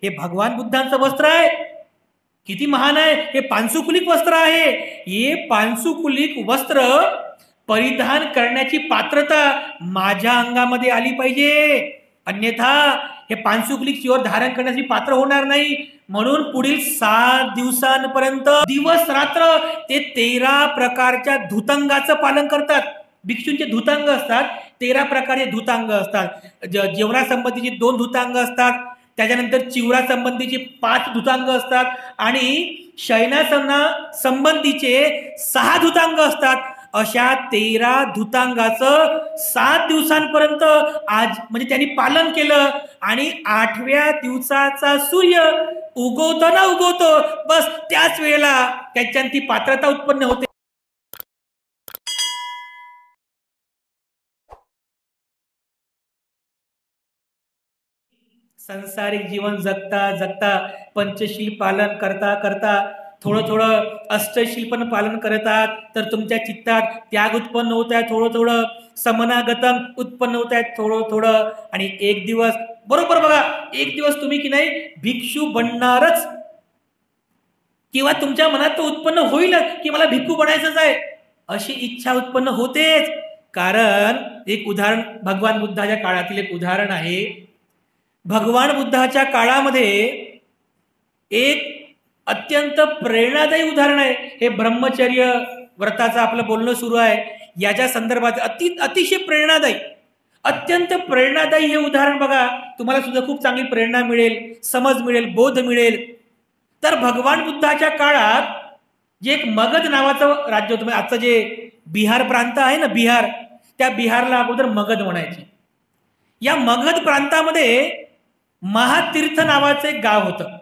हे भगवान बुद्धांचं वस्त्र आहे, किती महान आहे हे पांशुकुलिक वस्त्र आहे. हे पांशुकुलिक वस्त्र परिधान करण्याची पात्रता माझ्या अंगामध्ये आली पाहिजे, अन्यथा हे पांशुकुलिक चिवर धारण करण्याची पात्र होणार नाही. म्हणून पुढील 7 दिवसांपर्यंत दिवस रात्र ते 13 प्रकारच्या धुतंगाचं पालन करतात. भिक्षूंचे धुतांग असतात, 13 प्रकारचे धुतांग असतात. जेवणासंबंधीची 2 धुतांग असतात, त्याच्यानंतर चिवरा संबंधीचे 5 धुतांग असतात आणि शयनासना संबंधीचे 6 धुतांग असतात. अशा 13 धुतांगाचं 7 दिवसांपर्यंत आज म्हणजे त्यांनी पालन केलं. आणि 8व्या दिवसाचा सूर्य उगवतो ना उगवतो, बस त्याच वेळेला त्याच्यात ती पात्रता उत्पन्न होते. संसारिक जीवन जगता जगता पंचशील पालन करता करता थोडं थोडं अष्टशील पण पालन करतात, तर तुमच्या चित्तात त्याग उत्पन्न होत आहे, थोडं थोडं समनागतम उत्पन्न होत आहे, थोडं थोडं. आणि एक दिवस बरोबर बघा, एक दिवस तुम्ही की नाही भिक्षू बनणारच, किंवा तुमच्या मनात तो उत्पन्न होईल की मला भिक्खू बनायचंच आहे अशी इच्छा उत्पन्न होतेच. कारण एक उदाहरण भगवान बुद्धाच्या काळातील एक उदाहरण आहे. भगवान बुद्धाच्या काळामध्ये एक अत्यंत प्रेरणादायी उदाहरण आहे. हे ब्रह्मचर्य व्रताचं आपलं बोलणं सुरू आहे, याच्या संदर्भात अतिशय प्रेरणादायी, अत्यंत प्रेरणादायी हे उदाहरण बघा. तुम्हाला सुद्धा खूप चांगली प्रेरणा मिळेल, समज मिळेल, बोध मिळेल. तर भगवान बुद्धाच्या काळात जे एक मगध नावाचं राज्य होतं, आजचं जे बिहार प्रांत आहे ना, बिहार, त्या बिहारला अगोदर मगध म्हणायचे. या मगध प्रांतामध्ये महातीर्थ नावाचं एक गाव होतं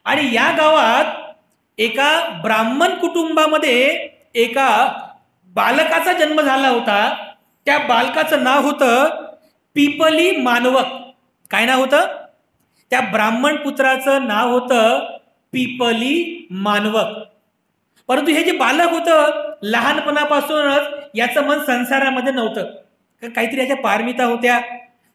आणि या गावात एका ब्राह्मण कुटुंबामध्ये एका बालकाचा जन्म झाला होता. त्या बालकाचं नाव होतं पिपली मानवक. काय नाव होतं? त्या ब्राह्मण पुत्राचं नाव होतं पिपली मानवक. परंतु हे जे बालक होतं लहानपणापासूनच याचं मन संसारामध्ये नव्हतं, काहीतरी याच्या पारमिता होत्या.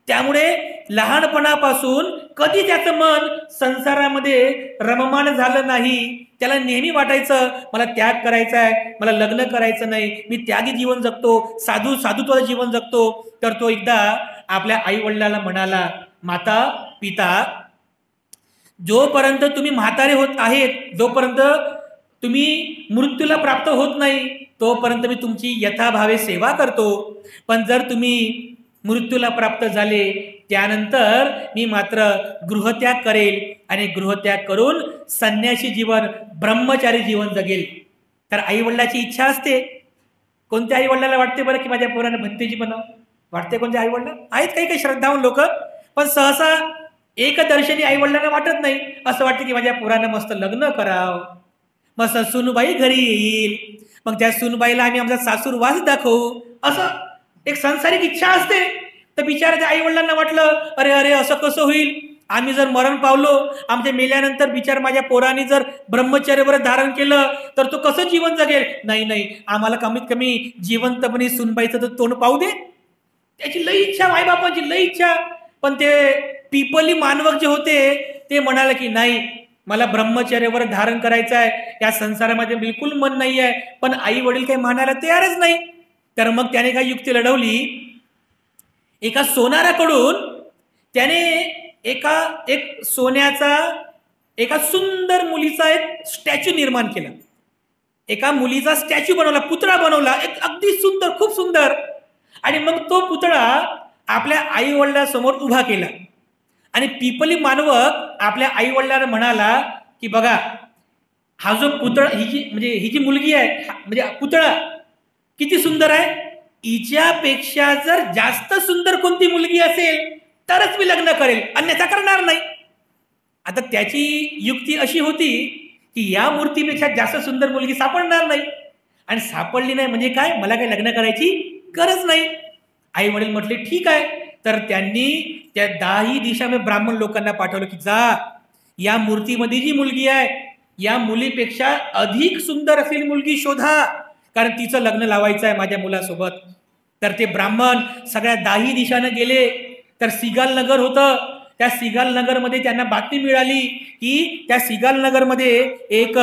त्यामुळे लहानपणापासून कधी त्याचं मन संसारामध्ये रममाण झालं नाही. त्याला नेहमी वाटायचं मला त्याग करायचा आहे, मला लग्न करायचं नाही, मी त्यागी जीवन जगतो, साधुत्वाचं जीवन जगतो. तर तो एकदा आपल्या आई वडिलांना म्हणाला, माता पिता, जोपर्यंत तुम्ही म्हातारे होत आहेत, जोपर्यंत तुम्ही मृत्यूला प्राप्त होत नाही, तोपर्यंत मी तुमची यथाभावे सेवा करतो. पण जर तुम्ही मृत्यूला प्राप्त झाले त्यानंतर मी मात्र गृहत्याग करेल आणि गृहत्याग करून संन्यासी जीवन, ब्रह्मचारी जीवन जगेल. तर आई वडिलाची इच्छा असते. कोणत्या आई वडिलाला वाटते बरं की माझ्या पोराने भंतेजी बनाव? वाटते कोणत्या आई वडिला? आहेत काही काही श्रद्धावान लोक, पण सहसा एकदर्शनी आई वडिलांना वाटत नाही. असं वाटतं की माझ्या पोरानं मस्त लग्न करावं, मस्त सुनबाई घरी येईल, मग त्या सुनबाईला आम्ही आमचा सासूरवास दाखवू, असं एक सांसारिक इच्छा असते. तर बिचाराच्या आई वडिलांना वाटलं, अरे अरे असं कसं होईल, आम्ही जर मरण पावलो, आमच्या मेल्यानंतर बिचार माझ्या पोराने जर ब्रह्मचर्य धारण केलं तर तो कसं जीवन जगेल. नाही नाही, आम्हाला कमीत कमी जिवंतपणे सुनबाईचं तर तोंड पाहू दे. त्याची लई इच्छा, मायबापांची लई इच्छा. पण ते पिपली मानवक जे होते ते म्हणाले की नाही, मला ब्रह्मचर्यावर धारण करायचं आहे, या संसारामध्ये बिलकुल मन नाही आहे. पण आई वडील काही मानायला तयारच नाही. तर मग त्याने काय युक्ती लढवली, एका सोनाराकडून त्याने एक सोन्याचा एका सुंदर मुलीचा एक स्टॅच्यू निर्माण केला. एका मुलीचा स्टॅच्यू बनवला, पुतळा बनवला, एक अगदी सुंदर, खूप सुंदर. आणि मग तो पुतळा आपल्या आई वडिलांसमोर उभा केला. आणि पिपली मानवक आपल्या आई वडिलांना म्हणाला की बघा, हा जो पुतळा, ही जी मुलगी आहे, म्हणजे पुतळा किती सुंदर आहे, हिच्यापेक्षा जर जास्त सुंदर कोणती मुलगी असेल तरच मी लग्न करेल, अन्यथा करणार नाही. आता त्याची युक्ती अशी होती की या मूर्तीपेक्षा जास्त सुंदर मुलगी सापडणार नाही, आणि सापडली नाही म्हणजे काय, मला काही लग्न करायची गरज नाही. आई वडील म्हटले ठीक आहे. तर त्यांनी त्या 10 दिशामध्ये ब्राह्मण लोकांना पाठवलं की जा, या मूर्तीमध्ये जी मुलगी आहे या मुलीपेक्षा अधिक सुंदर असलेली मुलगी शोधा, कारण तिचं लग्न लावायचं आहे माझ्या मुलासोबत. तर ते ब्राह्मण सगळ्या 10 दिशानं गेले. तर सिगाल नगर होतं, त्या सिगाल नगरमध्ये त्यांना बातमी मिळाली की त्या सिगाल नगरमध्ये एक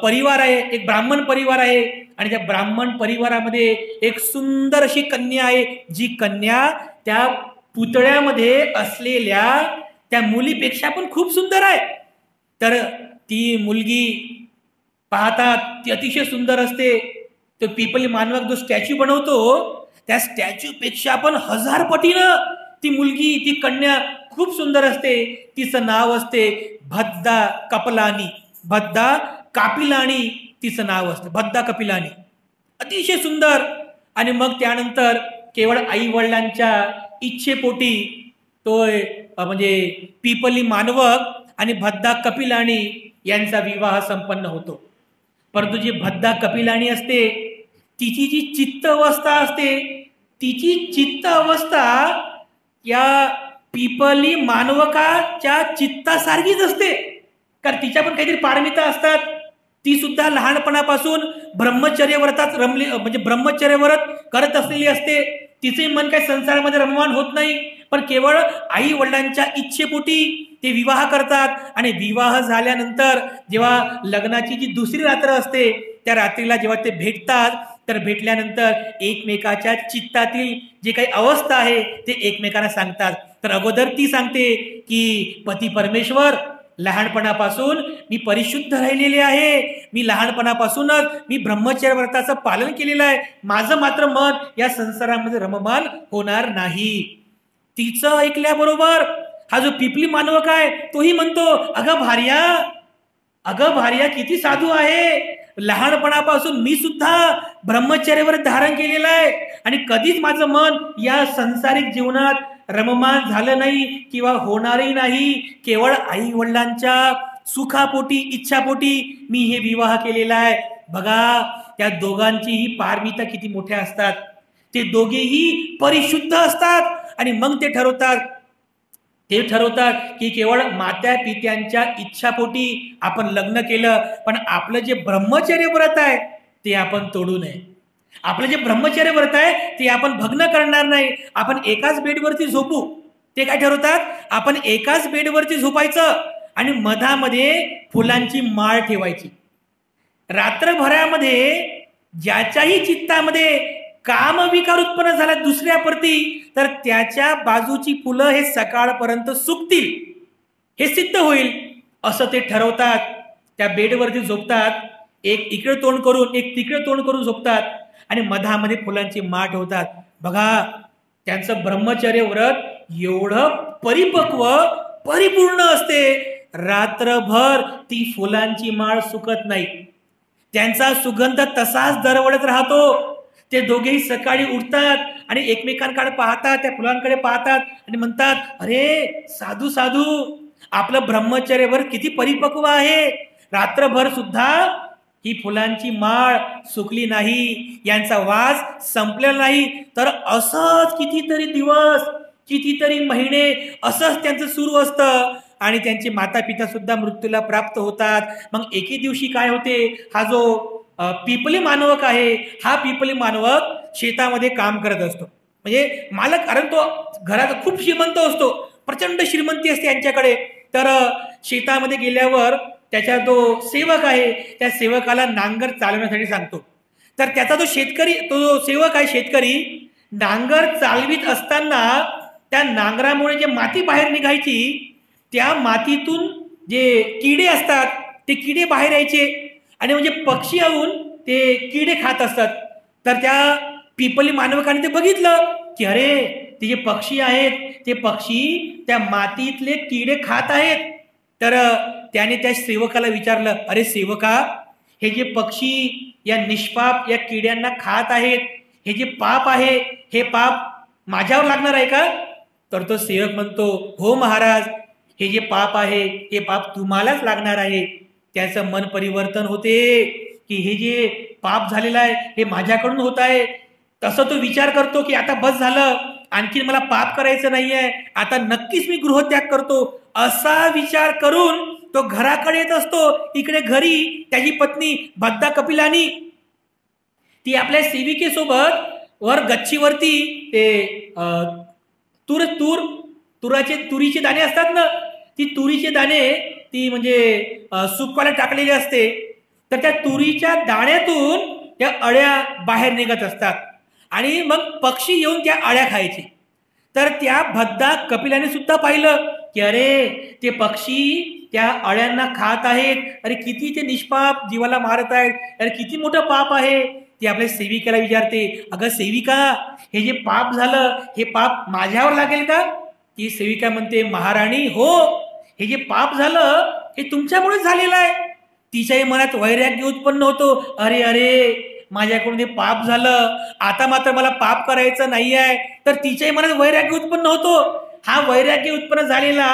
परिवार आहे, एक ब्राह्मण परिवार आहे आणि त्या ब्राह्मण परिवारामध्ये एक सुंदर अशी कन्या आहे, जी कन्या त्या पुतळ्यामध्ये असलेल्या त्या मुलीपेक्षा पण खूप सुंदर आहे. तर ती मुलगी पाहतात ती अतिशय सुंदर असते. तो पिपली मानवक जो स्टॅच्यू बनवतो त्या स्टॅच्यू पेक्षा पण 1000 पटीनं ती मुलगी, ती कन्या खूप सुंदर असते. तिचं नाव असते भद्दा कपिलानी. भद्दा कापिलानी तिचं नाव असतं, भद्दा कपिलानी. अतिशय सुंदर. आणि मग त्यानंतर केवळ आई वडिलांच्या इच्छेपोटी तो म्हणजे पिपली मानवक आणि भद्दा कपिलानी यांचा विवाह संपन्न होतो. परंतु जी भद्दा कपिलानी असते तिची जी चित्त अवस्था असते, तिची चित्त अवस्था या पिपली मानवकाच्या चित्तासारखीच असते. कारण तिच्या पण काहीतरी पारमिता असतात. ती सुद्धा लहानपणापासून ब्रह्मचर्य व्रतात रमली, म्हणजे ब्रह्मचर्य व्रत करत असलेली असते. तिचे मन काही संसारामध्ये रममाण होत नाही, पण केवळ आई वडिलांच्या इच्छेपोटी ते विवाह करतात. आणि विवाह झाल्यानंतर जेव्हा लग्नाची जी दुसरी रात्र असते त्या रात्रीला जेव्हा ते भेटतात, तर भेटल्यानंतर एकमेकाच्या चित्तातील जे काही अवस्था आहे ते एकमेकांना सांगतात. तर अगोदर ती सांगते की पती परमेश्वर, लहानपणापासून मी परिशुद्ध राहिलेले आहे, मी लहानपणापासूनच मी ब्रह्मचर्य व्रताचं पालन केलेलं आहे, माझं मात्र मन या संसारामध्ये रममाण होणार नाही. तिचं ऐकल्याबरोबर हा जो पिपली मानवक आहे तोही म्हणतो, अगं भार्या किती साधू आहे, लहानपणापासून मी सुद्धा ब्रह्मचर्यावर धारण केलेलं आहे आणि कधीच माझं मन या संसारिक जीवनात रममाण झालं नाही किंवा होणारही नाही. केवळ आई वडिलांच्या सुखापोटी, इच्छापोटी मी हे विवाह केलेला आहे. बघा त्या दोघांचीही पारमिता किती मोठ्या असतात. ते दोघेही परिशुद्ध असतात आणि मग ते ठरवतात की केवळ मात्या पित्यांच्या इच्छापोटी आपण लग्न केलं, पण आपलं जे ब्रह्मचर्य व्रत आहे ते आपण तोडू नये. आपलं जे ब्रह्मचर्य व्रत आहे ते आपण भग्न करणार नाही. आपण एकाच बेडवरती झोपू. ते काय ठरवतात, आपण एकाच बेडवरती झोपायचं आणि मधामध्ये फुलांची माळ ठेवायची. रात्रभरामध्ये ज्याच्याही चित्तामध्ये कामविकार उत्पन्न झाला दुसऱ्या प्रती, तर त्याच्या बाजूची फुलं हे सकाळपर्यंत सुकतील, हे सिद्ध होईल असं ते ठरवतात. त्या बेडवरती झोपतात, एक इकडे तोंड करून एक तिकडे तोंड करून झोपतात आणि मधामध्ये फुलांची माळ ठेवतात. बघा त्यांचं ब्रह्मचर्य व्रत एवढं परिपक्व परिपूर्ण असते, रात्रभर ती फुलांची माळ सुकत नाही, त्यांचा सुगंध तसाच दरवळत राहतो. ते दोघेही सकाळी उठतात आणि एकमेकांकडे पाहतात, त्या फुलांकडे पाहतात आणि म्हणतात, अरे साधू साधू, आपलं ब्रह्मचर्यवर किती परिपक्व आहे, रात्रभर सुद्धा ही फुलांची माळ सुकली नाही, यांचा वास संपलेला नाही. तर असंच कितीतरी दिवस, कितीतरी महिने असंच त्यांचं सुरू असतं आणि त्यांचे माता पिता सुद्धा मृत्यूला प्राप्त होतात. मग एके दिवशी काय होते, हा जो पिपली मानवक आहे, हा पिपली मानवक शेतामध्ये काम करत असतो. म्हणजे मालक, कारण तो घरात खूप श्रीमंत असतो, प्रचंड श्रीमंती असते यांच्याकडे. तर शेतामध्ये गेल्यावर त्याचा जो सेवक आहे त्या सेवकाला नांगर चालवण्यासाठी सांगतो. तर त्याचा जो सेवक आहे शेतकरी, नांगर चालवित असताना त्या नांगरामुळे जे माती बाहेर निघायची, त्या मातीतून जे किडे असतात ते किडे बाहेर यायचे आणि म्हणजे पक्षी येऊन ते किडे खात असतात. तर त्या पिपली मानवकाने ते बघितलं की अरे ते जे पक्षी आहेत ते पक्षी त्या मातीतले किडे खात आहेत. तर त्याने त्या सेवकाला विचारलं, अरे सेवका, हे जे पक्षी या निष्पाप या किड्यांना खात आहेत, हे जे पाप आहे हे पाप माझ्यावर लागणार आहे का? तर तो सेवक म्हणतो, हो महाराज, हे जे पाप आहे हे पाप तुम्हालाच लागणार आहे. त्याचं मन परिवर्तन होते की हे जे पाप झालेलं आहे हे माझ्याकडून होत आहे. तसं तो विचार करतो की आता बस झालं, आणखी मला पाप करायचं नाहीये, आता नक्कीच मी गृहत्याग करतो. असा विचार करून तो घराकडे येत असतो. इकडे घरी त्याची पत्नी भद्दा कपिलानी ती आपल्या सेविकेसोबत वर गच्चीवरती ते तूर तुरीचे दाणे असतात ना, ती तुरीचे दाणे ती म्हणजे सुकवायला टाकलेली असते, तर त्या तुरीच्या दाण्यातून त्या अळ्या बाहेर निघत असतात आणि मग पक्षी येऊन त्या अळ्या खायचे. तर त्या भद्दा कपिलाने सुद्धा पाहिलं की अरे ते पक्षी त्या अळ्यांना खात आहेत, अरे किती ते निष्पाप जीवाला मारत आहेत, अरे किती मोठं पाप आहे. ती आपल्या सेविकेला विचारते, अगं सेविका, हे जे पाप झालं हे पाप माझ्यावर लागेल का? ती सेविका म्हणते, महाराणी हो, हे जे पाप झालं हे तुमच्यामुळेच झालेलं आहे. तिच्याही मनात वैराग्य उत्पन्न होतो, अरे अरे माझ्याकडून हे पाप झालं, आता मात्र मला पाप करायचं नाही आहे. तर तिच्याही मनात वैराग्य उत्पन्न होतो. हा वैराग्य उत्पन्न झालेला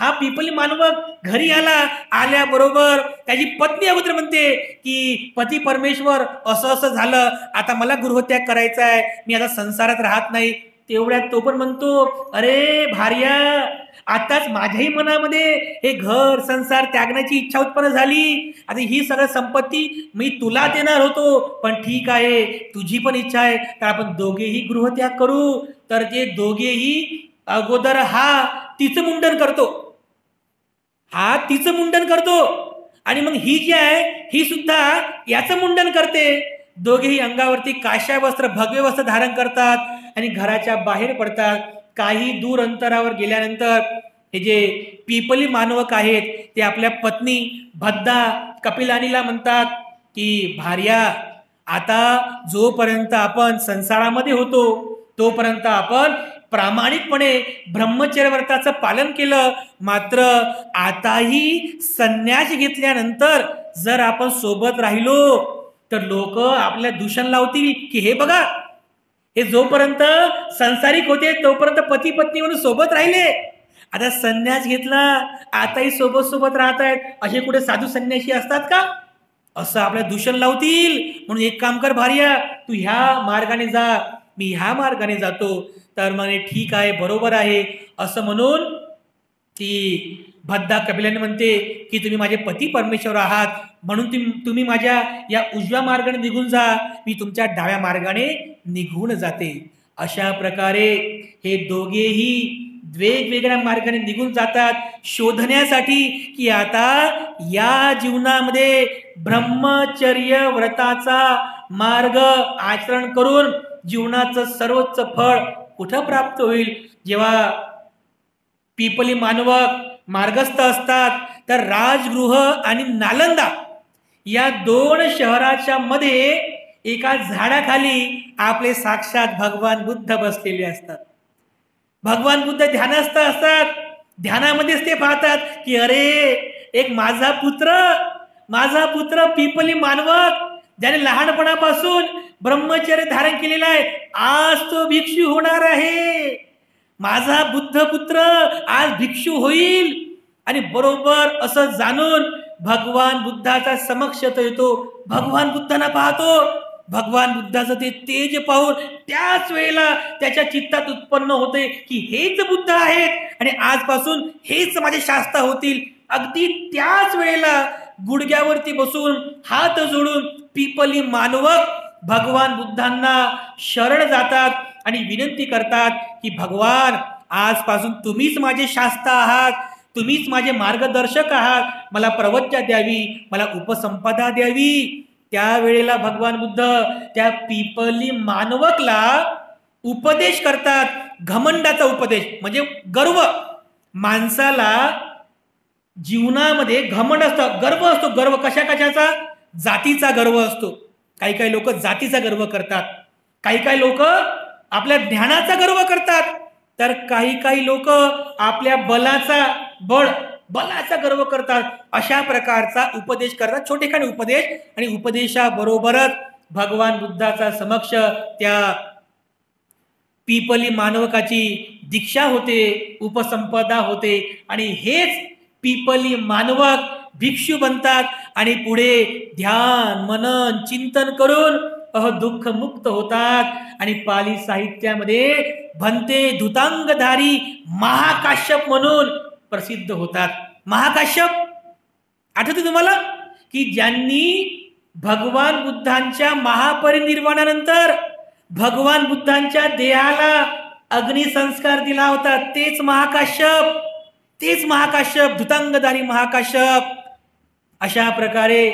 हा पिपली मानवक घरी आल्याबरोबर त्याची पत्नी अगोदर म्हणते की पती परमेश्वर असं असं झालं, आता मला गृहत्याग करायचा आहे, मी आता संसारात राहत नाही. तेवढ्यात तो पण म्हणतो, अरे भार्या, आताच माझ्याही मनामध्ये हे घर संसार त्यागण्याची इच्छा उत्पन्न झाली. आता ही सगळं संपत्ती मी तुला देणार होतो, पण ठीक आहे, तुझी पण इच्छा आहे तर आपण दोघेही गृहत्याग करू. तर ते दोघेही अगोदर हा तिचं मुंडन करतो आणि मग ही जी आहे ही सुद्धा याचं मुंडन करते. दोघेही अंगावरती काश्या वस्त्र भगवे वस्त्र धारण करतात आणि घराच्या बाहेर पडतात. काही दूर अंतरावर गेल्यानंतर हे जे पिपली मानवक आहेत ते आपल्या पत्नी भद्दा कपिलानीला म्हणतात की भार्या, आता जोपर्यंत आपण संसारामध्ये होतो तोपर्यंत आपण प्रामाणिकपणे ब्रह्मचर्य व्रताचं पालन केलं, मात्र आताही संन्यास घेतल्यानंतर जर आपण सोबत राहिलो तर लोक आपल्या दूषण लावतील की हे बघा, हे जोपर्यंत संसारिक होते तोपर्यंत पती पत्नी म्हणून सोबत राहिले, आता संन्यास घेतला आताही सोबत राहत आहेत, असे कुठे साधू संन्यासी असतात का? असं आपल्या दूषण लावतील. म्हणून एक काम कर भार्या, तू ह्या मार्गाने जा, मी ह्या मार्गाने जातो. तर म्हणे ठीक आहे, बरोबर आहे. असं म्हणून ती भद्दा कपिलाने म्हणते की तुम्ही माझे पती परमेश्वर आहात, म्हणून तुम्ही माझ्या या उजव्या मार्गाने निघून जा, मी तुमच्या डाव्या मार्गाने निघून जाते. अशा प्रकारे हे दोघेही वेगवेगळ्या मार्गाने निघून जातात शोधण्यासाठी की आता या जीवनामध्ये ब्रह्मचर्य व्रताचा मार्ग आचरण करून जीवनाचं सर्वोच्च फळ कुठं प्राप्त होईल. जेव्हा पिपली मानवक मार्गस्थ असतात तर राजगृह आणि नालंदा या 2 शहराच्या मध्ये एका झाडाखाली आपले साक्षात भगवान बुद्ध बसलेले असतात. भगवान बुद्ध ध्यानस्थ असतात. ध्यानामध्येच ते पाहतात की अरे एक माझा पुत्र पिपली मानवक ज्याने लहानपणापासून ब्रह्मचर्य धारण केलेलं आहे, आज तो भिक्षू होणार आहे. माझा बुद्ध पुत्र आज भिक्षू होईल. आणि बरोबर असं जाणून भगवान बुद्धाचा समक्ष येतो. भगवान बुद्धांना पाहतो. भगवान बुद्धाचं ते तेज पाहून त्याच वेळेला त्याच्या चित्तात उत्पन्न होते की हेच बुद्ध आहेत आणि आजपासून हेच माझे शास्त्र होतील. अगदी त्याच वेळेला गुडघ्यावरती बसून हात जोडून पिपली मानवक भगवान बुद्धांना शरण जातात आणि विनंती करतात की भगवान, आजपासून तुम्हीच माझे शास्त्र आहात, तुम्हीच माझे मार्गदर्शक आहात, मला प्रवृत्त्या द्यावी, मला उपसंपदा द्यावी. त्यावेळेला भगवान बुद्ध त्या पिपली मानवकला उपदेश करतात. घमंडाचा उपदेश म्हणजे गर्व. माणसाला जीवनामध्ये घमंड असतं, गर्व असतो. गर्व कशाचा? जातीचा गर्व असतो. काही लोक जातीचा गर्व करतात, काही लोक आपल्या ज्ञानाचा गर्व करतात, तर काही लोक आपल्या बलाचा गर्व करतात. अशा प्रकारचा उपदेश करतात, छोटेखानी उपदेश. आणि उपदेशाबरोबरच भगवान बुद्धाचा समक्ष त्या पिपली मानवकाची दीक्षा होते, उपसंपदा होते. आणि हेच पिपली मानवक भिक्षू बनतात आणि पुढे ध्यान मनन चिंतन करून दुःख मुक्त होतात. आणि पाली साहित्यामध्ये भंते धुतांगधारी महाकाश्यप म्हणून प्रसिद्ध होतात. महाकाश्यप आठवते तुम्हाला की ज्यांनी भगवान बुद्धांच्या महापरिनिर्वाणानंतर भगवान बुद्धांच्या देहाला अग्निसंस्कार दिला होता तेच महाकाश्यप धुतांगधारी महाकाश्यप. अशा प्रकारे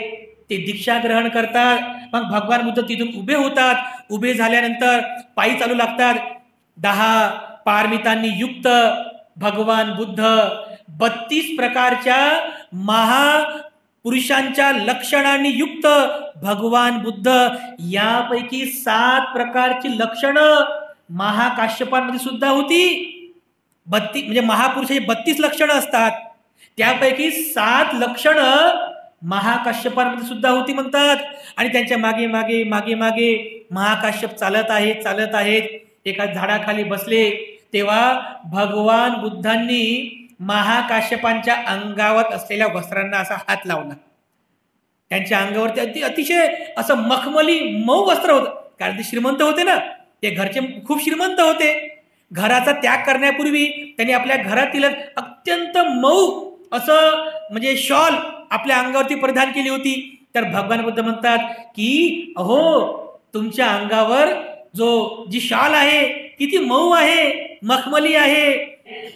ते दीक्षा ग्रहण करतात. मग भगवान बुद्ध तिथून उभे होतात. उभे झाल्यानंतर पायी चालू लागतात. 10 पारमितांनी युक्त भगवान बुद्ध 32 प्रकारच्या महापुरुषांच्या लक्षणांनी युक्त भगवान बुद्ध, यापैकी 7 प्रकारची लक्षणं महाकाश्यपांमध्ये सुद्धा होती. 32 म्हणजे महापुरुषाची 32 लक्षणं असतात, त्यापैकी 7 लक्षणं महाकाश्यपांमध्ये सुद्धा होती म्हणतात. आणि त्यांच्या मागे मागे मागे मागे महाकाश्यप चालत आहेत. एका झाडाखाली बसले तेव्हा भगवान बुद्धांनी महाकाश्यपांच्या अंगावर असलेल्या वस्त्रांना असा हात लावला. त्यांच्या अंगावरती अतिशय असं मखमली मऊ वस्त्र होतं, कारण ते श्रीमंत होते ना, ते घरचे खूप श्रीमंत होते. घराचा त्याग करण्यापूर्वी त्यांनी आपल्या घरातील अत्यंत मऊ असं म्हणजे शॉल आपल्या अंगावरती परिधान केली होती. तर भगवान बुद्ध म्हणतात की अहो, तुमच्या अंगावर जी शॉल आहे किती मऊ आहे, मखमली आहे.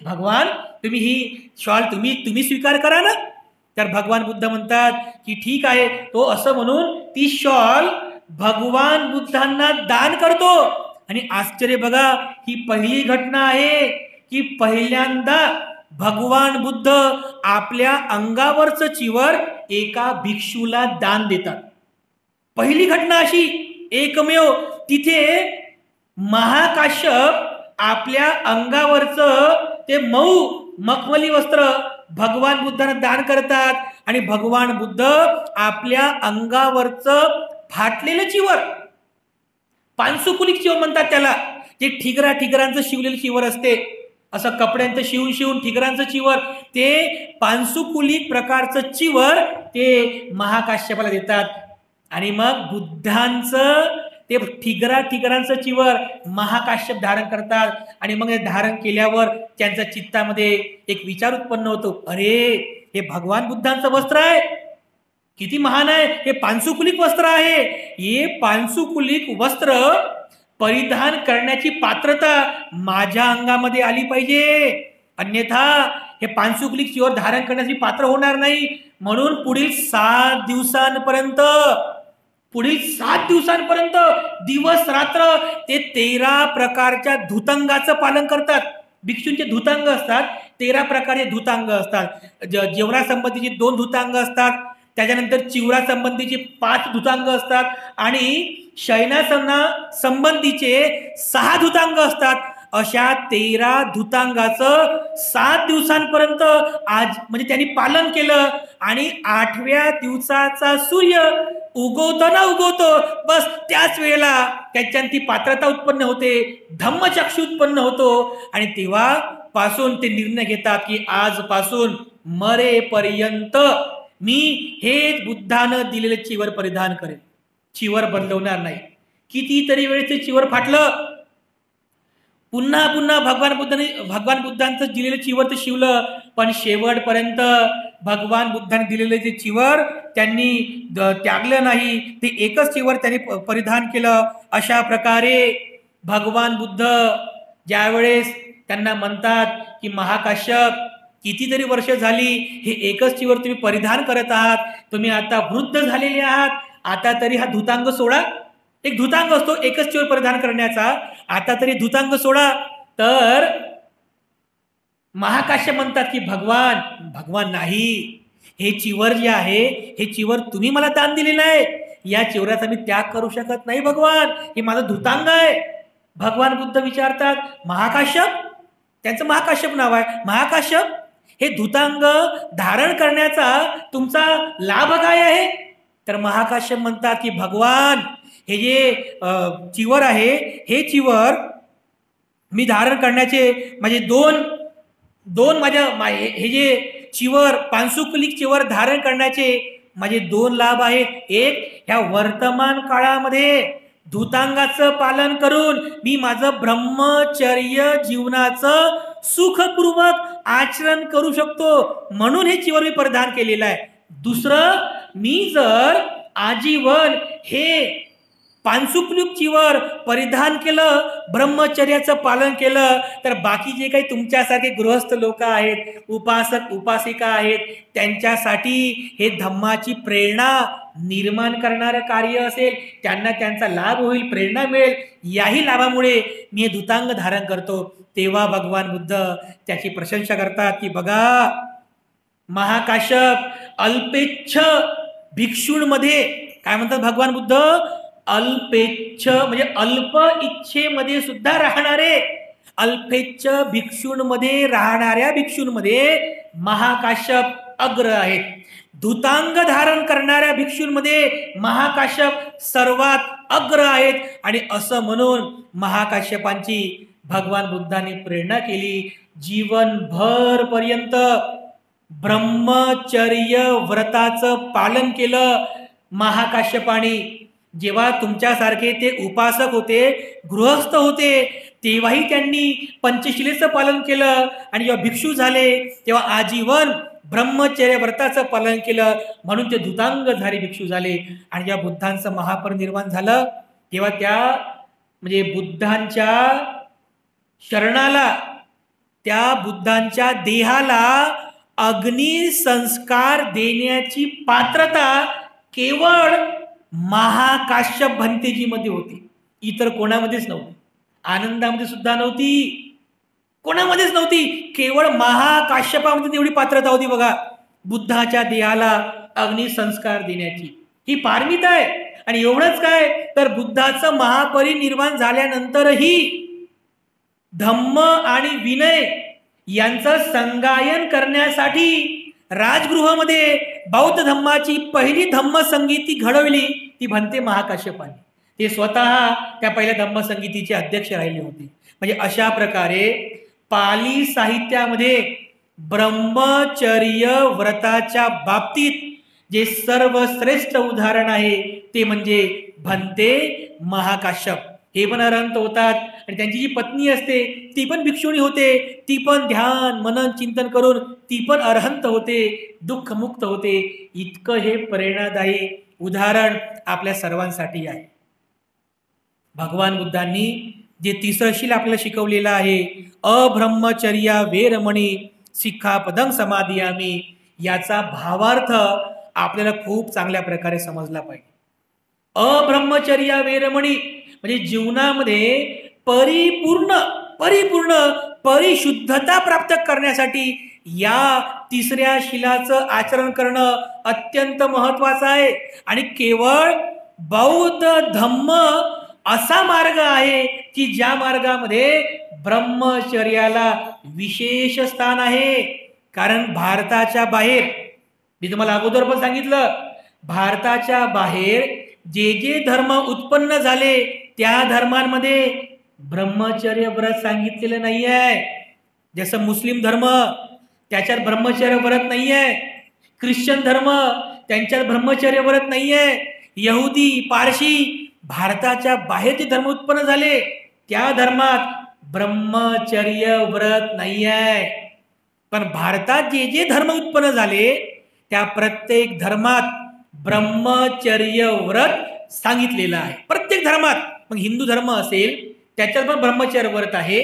भगवान, तुम्ही ही शॉल तुम्ही स्वीकार करा ना. तर भगवान बुद्ध म्हणतात की ठीक आहे. तो असं म्हणून ती शॉल भगवान बुद्धांना दान करतो. आणि आश्चर्य बघा, ही पहिली घटना आहे की पहिल्यांदा भगवान बुद्ध आपल्या अंगावरचं चिवर एका भिक्षूला दान देतात. पहिली घटना अशी, एकमेव. तिथे महाकाश्यप आपल्या अंगावरचं ते मऊ मखमली वस्त्र भगवान बुद्धांना दान करतात. आणि भगवान बुद्ध आपल्या अंगावरचं फाटलेलं चिवर, पानसुकुलिक चिवर म्हणतात त्याला, जे ठिगरांचं शिवलेलं चिवर असते, असं कपड्यांचं शिवून ठिगरांचं चिवर, ते पानसुकुलिक प्रकारचं चिवर ते महाकाश्यपाला देतात. आणि मग बुद्धांचं ते ठिगरांचं चिवर महाकाश्यप धारण करतात. आणि मग हे धारण केल्यावर त्यांच्या चित्तामध्ये एक विचार उत्पन्न होतो, अरे, हे भगवान बुद्धांचं वस्त्र आहे, किती महान आहे, हे पानसुकुलिक वस्त्र आहे. हे पानसुकुलिक वस्त्र परिधान करण्याची पात्रता माझ्या अंगामध्ये आली पाहिजे, अन्यथा हे पानसुकुलिक चिवर धारण करण्याची पात्र होणार नाही. म्हणून पुढील 7 दिवसांपर्यंत दिवस रात्र ते 13 प्रकारच्या धुतांगाचं पालन करतात. भिक्षूंचे धुतांग असतात, 13 प्रकारचे धुतांग असतात. जेवणा संबंधीची 2 धुतांग असतात, त्याच्यानंतर चिवरा संबंधीचे 5 धुतांग असतात, आणि शयनासना संबंधीचे 6 धुतांग असतात. अशा 13 धुतांगाचं 7 दिवसांपर्यंत आज म्हणजे त्यांनी पालन केलं. आणि 8व्या दिवसाचा सूर्य उगवतो बस त्याच वेळेला त्याच्यात पात्रता उत्पन्न होते, धम्मचक्षु उत्पन्न होतो. आणि तेव्हापासून ते निर्णय घेतात की आजपासून मरेपर्यंत मी हेच बुद्धानं दिलेले चिवर परिधान करेन, चिवर बदलवणार नाही. कितीतरी वेळेस ते चिवर फाटलं, पुन्हा भगवान बुद्धांचं दिलेलं चिवर ते शिवलं, पण शेवटपर्यंत भगवान बुद्धांनी दिलेले जे चिवर त्यांनी त्यागलं नाही, ते एकच चिवर त्यांनी परिधान केलं. अशा प्रकारे भगवान बुद्ध ज्यावेळेस त्यांना म्हणतात की महाकाश्यप, कितीतरी वर्ष झाली हे एकच चिवर तुम्ही परिधान करत आहात, तुम्ही आता वृद्ध झालेले आहात, आता तरी हा धुतांग सोडा. एक धुतांग असतो एकच चिवर परिधान करण्याचा, आता तरी धुतांग सोडा. तर महाकाश्यप म्हणतात की भगवान नाही, हे चिवर जे आहे हे चिवर तुम्ही मला दान दिलेलं आहे, या चिवराचा मी त्याग करू शकत नाही भगवान, हे माझं धुतांग आहे. भगवान बुद्ध विचारतात, महाकाश्यप, त्यांचं महाकाश्यप नाव आहे, महाकाश्यप, हे धुतांग धारण करण्याचा तुमचा लाभ काय आहे? तर महाकाश्यप म्हणतात की भगवान, हे जे चिवर आहे हे चिवर मी धारण करण्याचे माझे दोन हे जे चिवर पानसुकुलिक चिवर धारण करण्याचे माझे 2 लाभ आहेत. एक, ह्या वर्तमान काळामध्ये धुतांगाचं पालन करून मी माझं ब्रह्मचर्य जीवनाचं सुखपूर्वक आचरण करू शकतो, म्हणून हे चिवर मी परिधान केलेलं आहे. दुसरं, मी जर आजीवन हे पानसुकलूक चिवर परिधान केलं, ब्रह्मचर्याचं पालन केलं, तर बाकी जे काही तुमच्यासारखे गृहस्थ लोक आहेत, उपासक उपासिका आहेत, त्यांच्यासाठी हे धम्माची प्रेरणा निर्माण करणारं कार्य असेल. त्यांना त्यांचा लाभ होईल, प्रेरणा मिळेल. याही लाभामुळे मी हे धुतांग धारण करतो. तेव्हा भगवान बुद्ध त्याची प्रशंसा करतात की बघा, महाकाश्यप अल्पेच्छ भिक्षूंमध्ये काय म्हणतात भगवान बुद्ध, अल्पेच्छ म्हणजे अल्प इच्छेमध्ये सुद्धा राहणारे, अल्पेच्छ भिक्षूंमध्ये राहणाऱ्या भिक्षूंमध्ये महाकाश्यप अग्र आहेत. धुतांग धारण करणाऱ्या भिक्षूंमध्ये महाकाश्यप सर्वात अग्र आहेत. आणि असं म्हणून महाकाश्यपांची भगवान बुद्धांनी प्रेरणा केली. जीवनभर पर्यंत ब्रह्मचर्य व्रताचं पालन केलं महाकाश्यपाणी. जेव्हा तुमच्यासारखे ते उपासक होते, गृहस्थ होते, तेव्हाही त्यांनी पंचशिलेचं पालन केलं. आणि जेव्हा भिक्षू झाले तेव्हा आजीवन ब्रह्मचर्य व्रताचं पालन केलं, म्हणून ते धुतांगधारी भिक्षू झाले. आणि जेव्हा बुद्धांचं महापरिनिर्वाण झालं तेव्हा त्या म्हणजे बुद्धांच्या शरणाला, त्या बुद्धांच्या देहाला अग्निसंस्कार देण्याची पात्रता केवळ महाकाश्यप भंतेजीमध्ये होती, इतर कोणामध्येच नव्हती. आनंदामध्ये सुद्धा नव्हती, कोणामध्येच नव्हती. केवळ महाकाश्यपामध्ये तेवढी पात्रता होती बघा, बुद्धाच्या देहाला अग्निसंस्कार देण्याची. ही पारमिता आहे. आणि एवढंच काय, तर बुद्धाचं महापरिनिर्वाण झाल्यानंतरही धम्म आणि विनय यांचं संगायन करण्यासाठी राजगृहामध्ये बौद्ध धम्माची पहिली धम्मसंगीती घडवली ती भंते महाकाश्यपांनी. ते स्वतः त्या पहिल्या धम्मसंगीतीचे अध्यक्ष राहिले होते. म्हणजे अशा प्रकारे पाली साहित्यामध्ये ब्रह्मचर्य व्रताच्या बाबतीत जे सर्वश्रेष्ठ उदाहरण आहे ते म्हणजे भंते महाकाश्यप. हे पण अरहंत होतात. आणि त्यांची जी पत्नी असते ती पण भिक्षुणी होते, ती पण ध्यान मनन चिंतन करून ती पण अरहंत होते, दुःखमुक्त होते. इतकं हे प्रेरणादायी उदाहरण आपल्या सर्वांसाठी आहे. भगवान बुद्धांनी जे तिसरं शील आपल्याला शिकवलेलं आहे, अब्रह्मचर्या वेरमणी सिक्खापदं समादियामी, याचा भावार्थ आपल्याला खूप चांगल्या प्रकारे समजला पाहिजे. अब्रह्मचर्या वेरमणी म्हणजे जीवनामध्ये परिपूर्ण परिशुद्धता प्राप्त करण्यासाठी या तिसऱ्या शिलाचं आचरण करणं अत्यंत महत्वाचं आहे. आणि केवळ बौद्ध धम्म असा मार्ग आहे की ज्या मार्गामध्ये ब्रह्मचर्याला विशेष स्थान आहे. कारण भारताच्या बाहेर, मी तुम्हाला अगोदर पण सांगितलं, भारताच्या बाहेर जे जे धर्म उत्पन्न झाले त्या धर्मांमध्ये ब्रह्मचर्य व्रत सांगितलेलं नाही आहे. जसं मुस्लिम धर्म त्याच्यात ब्रह्मचर्य व्रत नाही आहे, ख्रिश्चन धर्म त्यांच्यात ब्रह्मचर्य व्रत नाही आहे, यहुदी पारशी भारताच्या बाहेर जे धर्म उत्पन्न झाले त्या धर्मात ब्रह्मचर्य व्रत नाही आहे. पण भारतात जे जे धर्म उत्पन्न झाले त्या प्रत्येक धर्मात ब्रह्मचर्य व्रत सांगितलेलं आहे. प्रत्येक धर्मात. मग हिंदू धर्म असेल त्याच्यात पण ब्रह्मचर्य व्रत आहे,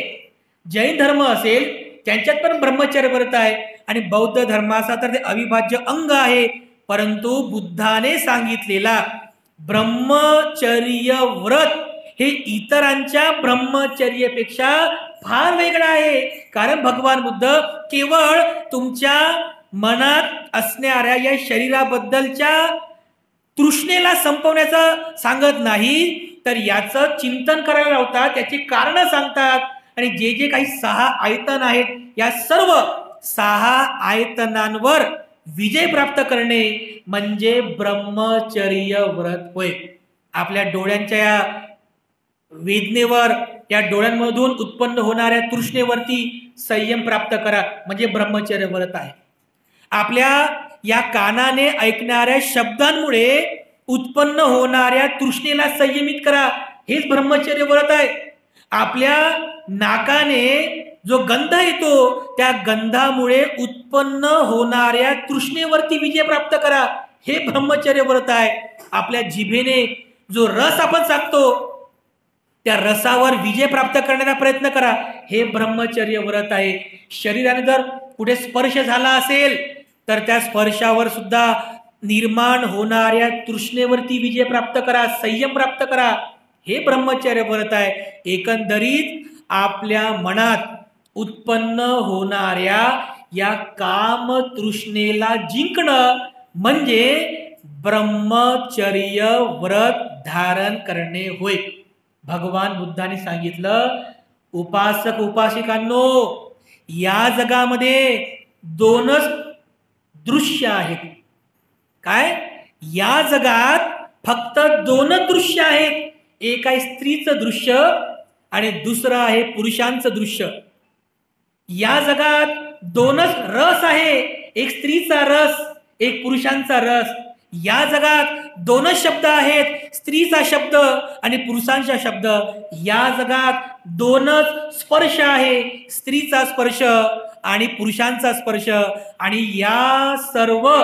जैन धर्म असेल त्यांच्यात पण ब्रह्मचर्य व्रत आहे, आणि बौद्ध धर्माचा तर ते अविभाज्य अंग आहे. परंतु बुद्धाने सांगितलेला ब्रह्मचर्य व्रत हे इतरांच्या ब्रह्मचर्यापेक्षा फार वेगळं आहे. कारण भगवान बुद्ध केवळ तुमच्या मनात असणाऱ्या या शरीराबद्दलच्या तृष्णेला संपवण्याचं सांगत नाही, तर याचं चिंतन करायला लावतात, त्याची कारणं सांगतात. आणि जे जे काही 6 आयतन आहेत या सर्व 6 आयतनांवर विजय प्राप्त करणे म्हणजे ब्रह्मचर्य व्रत होय. आपल्या डोळ्यांच्या या वेदनेवर, या डोळ्यांमधून उत्पन्न होणाऱ्या तृष्णेवरती संयम प्राप्त करा म्हणजे ब्रह्मचर्य व्रत आहे. आपल्या या कानाने ऐकणाऱ्या शब्दांमुळे उत्पन्न होणाऱ्या तृष्णेला संयमित करा, हेच ब्रह्मचर्य व्रत आहे. आपल्या नाकाने जो गंध येतो त्या गंधामुळे उत्पन्न होणाऱ्या तृष्णेवरती विजय प्राप्त करा, हे ब्रह्मचर्य व्रत आहे. आपल्या जिभेने जो रस आपण सांगतो त्या रसावर विजय प्राप्त करण्याचा प्रयत्न करा. हे ब्रह्मचर्य व्रत आहे. शरीराने जर कुठे स्पर्श झाला असेल तर त्या स्पर्शावर सुद्धा निर्माण होणाऱ्या तृष्णेवरती विजय प्राप्त करा, संयम प्राप्त करा. हे ब्रह्मचर्य व्रत आहे. एकंदरीत आपल्या मनात उत्पन्न होणाऱ्या या काम तृष्णेला जिंकणं म्हणजे ब्रह्मचर्य व्रत धारण करणे होय. भगवान बुद्धांनी सांगितलं, उपासक उपासिकांनो, या जगामध्ये दोनच दृश्य आहेत. काय? या जगात फक्त दोनच दृश्य आहेत. एक आहे स्त्रीचं दृश्य आणि दुसरं आहे पुरुषांचं दृश्य. या जगात दोनच रस आहे, एक स्त्रीचा रस, एक पुरुषांचा रस. या जगात दोनच शब्द आहेत, स्त्रीचा शब्द आणि पुरुषांचा शब्द. या जगात दोनच स्पर्श आहे, स्त्रीचा स्पर्श आणि पुरुषांचा स्पर्श. आणि या सर्व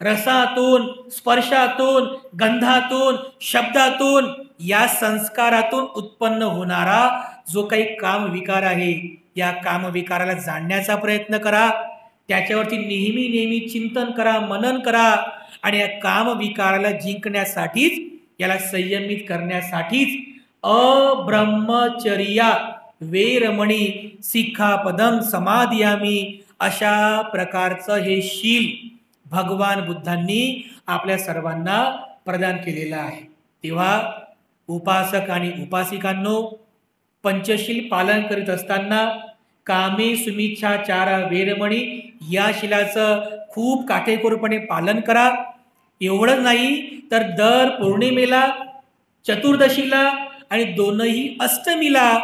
रसातून, स्पर्शातून, गंधातून, शब्दातून, या संस्कारातून उत्पन्न होणारा जो काही कामविकार आहे, या कामविकाराला जाणण्याचा प्रयत्न करा. त्याच्यावरती नेहमी नेहमी चिंतन करा, मनन करा. आणि या कामविकाराला जिंकण्यासाठीच, याला संयमित करण्यासाठीच अब्रह्मचर्या वेरमणी सिक्खापदम समादियामी अशा प्रकारचं हे शील भगवान बुद्धांनी आपल्या सर्वांना प्रदान केलेलं आहे. तेव्हा उपासक आणि उपासिकांनो, पंचशील पालन करीत असताना कामे सुमिच्छाचार वेरमणी या शिलाचं खूप काटेकोरपणे पालन करा. एवढंच नाही तर दर पौर्णिमेला, चतुर्दशीला आणि दोनही अष्टमीला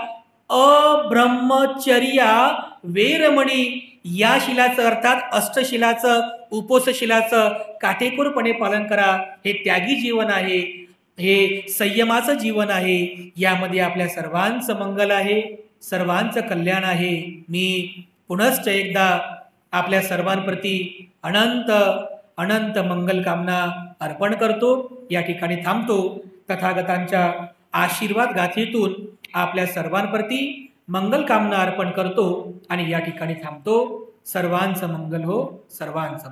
अब्रह्मचर्या वेरमणी या शिलाचं अर्थात अष्टशिलाचं, उपोषशिलाचं काटेकोरपणे पालन करा. हे त्यागी जीवन आहे, हे संयमाचं जीवन आहे. यामध्ये आपल्या सर्वांचं मंगल आहे, सर्वांचं कल्याण आहे. मी पुनश्च एकदा आपल्या सर्वांप्रती अनंत अनंत मंगल कामना अर्पण करतो. या ठिकाणी थांबतो. तथागतांच्या आशीर्वाद गाथेतून आपल्या सर्वांप्रती मंगल कामना अर्पण करतो आणि या ठिकाणी थांबतो. सर्वांचं मंगल हो, सर्वांचं